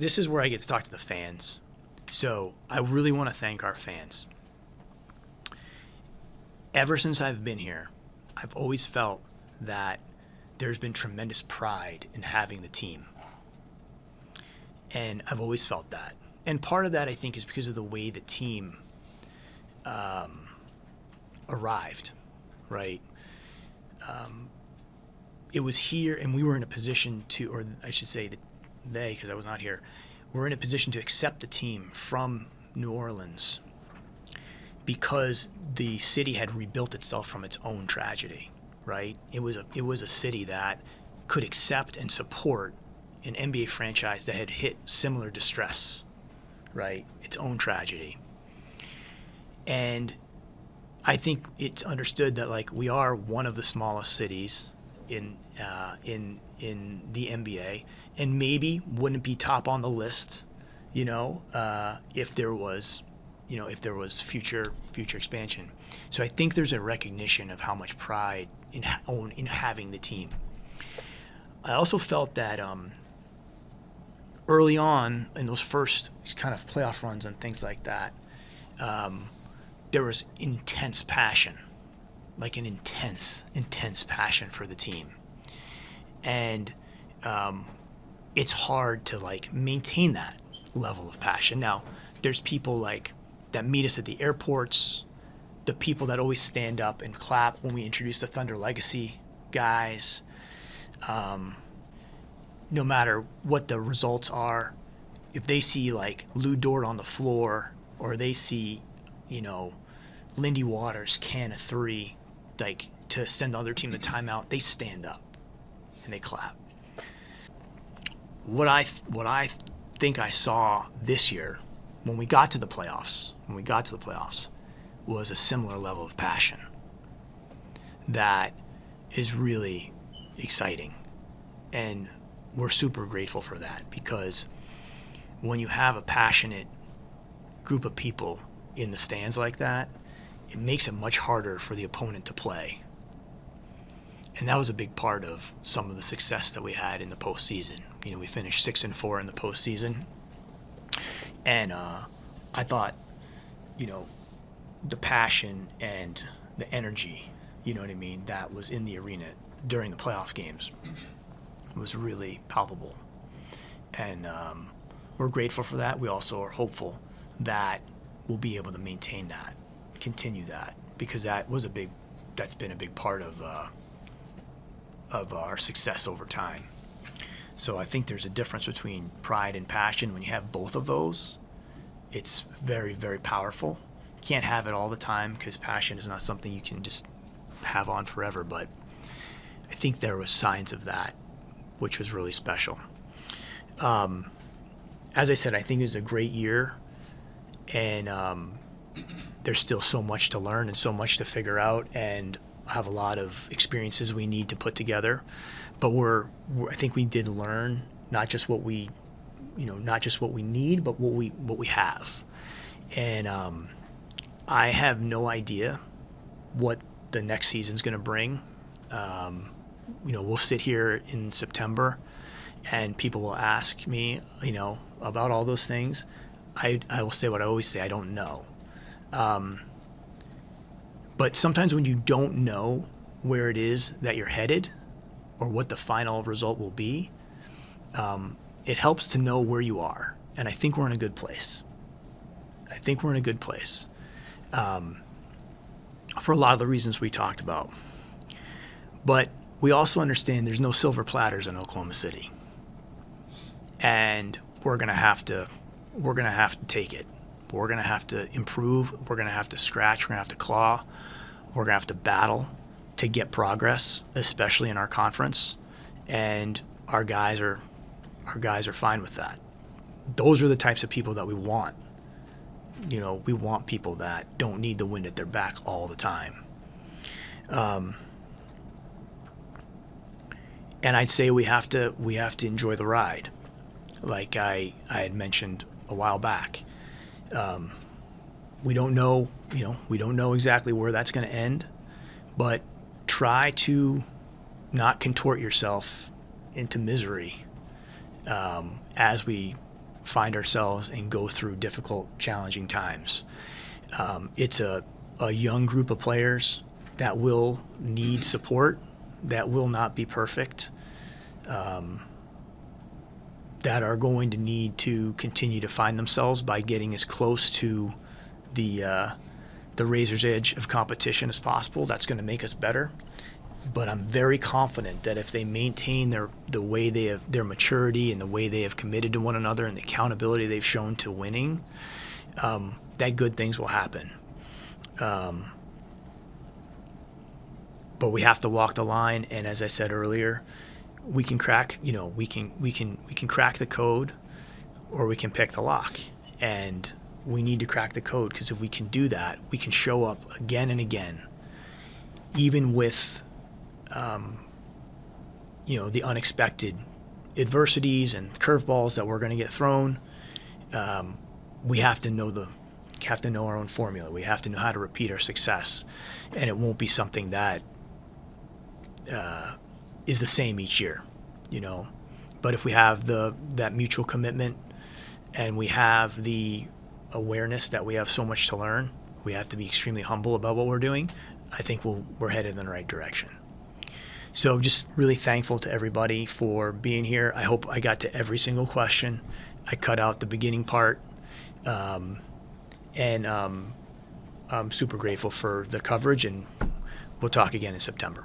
this is where I get to talk to the fans. So I really want to thank our fans. Ever since I've been here, I've always felt that there's been tremendous pride in having the team. And I've always felt that. And part of that, I think, is because of the way the team arrived, right? It was here, and we were in a position to, or I should say they, because I was not here, were in a position to accept the team from New Orleans because the city had rebuilt itself from its own tragedy, right? It was a city that could accept and support an NBA franchise that had hit similar distress, right? Its own tragedy. And I think it's understood that, like, we are one of the smallest cities in the NBA, and maybe wouldn't be top on the list, if there was future expansion. So I think there's a recognition of how much pride in having the team. I also felt that early on in those first kind of playoff runs and things like that, there was intense passion, like an intense passion for the team. And it's hard to maintain that level of passion. Now, there's people that meet us at the airports, the people that always stand up and clap when we introduce the Thunder Legacy guys. No matter what the results are, if they see Lou Dort on the floor, or they see, Lindy Waters can a three, to send the other team the timeout, they stand up and they clap. What I think I saw this year when we got to the playoffs, was a similar level of passion that is really exciting. And we're super grateful for that, because when you have a passionate group of people in the stands like that, it makes it much harder for the opponent to play. And that was a big part of some of the success that we had in the postseason. We finished 6-4 in the postseason. And I thought, the passion and the energy, that was in the arena during the playoff games was really palpable. And we're grateful for that. We also are hopeful that we'll be able to maintain that, continue that, because that's been a big part of our success over time. So I think there's a difference between pride and passion. When you have both of those, it's very, very powerful. You can't have it all the time, because passion is not something you can just have on forever. But I think there was signs of that, which was really special. As I said, I think it was a great year, and there's still so much to learn and so much to figure out, and have a lot of experiences we need to put together. But I think we did learn not just what we need, but what we have. And I have no idea what the next season's going to bring. We'll sit here in September, and people will ask me, about all those things. I will say what I always say: I don't know. But sometimes when you don't know where it is that you're headed, or what the final result will be, it helps to know where you are. And I think we're in a good place. For a lot of the reasons we talked about. But we also understand there's no silver platters in Oklahoma City. And we're going to have to take it. We're going to have to improve. We're going to have to scratch. We're going to have to claw. We're going to have to battle to get progress, especially in our conference. And our guys are fine with that. Those are the types of people that we want. We want people that don't need the wind at their back all the time. And I'd say we have to enjoy the ride, like I had mentioned a while back. We don't know exactly where that's going to end, but try to not contort yourself into misery as we find ourselves and go through difficult, challenging times. It's a young group of players that will need support, that will not be perfect, that are going to need to continue to find themselves by getting as close to the razor's edge of competition as possible. That's going to make us better. But I'm very confident that if they maintain the way they have, their maturity and the way they have committed to one another and the accountability they've shown to winning, that good things will happen. But we have to walk the line, and as I said earlier, we can crack, we can crack the code, or we can pick the lock. And we need to crack the code, because if we can do that, we can show up again and again, even with the unexpected adversities and curveballs that we're going to get thrown. We have to know our own formula. We have to know how to repeat our success, and it won't be something that is the same each year, But if we have that mutual commitment, and we have the awareness that we have so much to learn, we have to be extremely humble about what we're doing, I think we're headed in the right direction. So just really thankful to everybody for being here. I hope I got to every single question. I cut out the beginning part. And I'm super grateful for the coverage, and we'll talk again in September.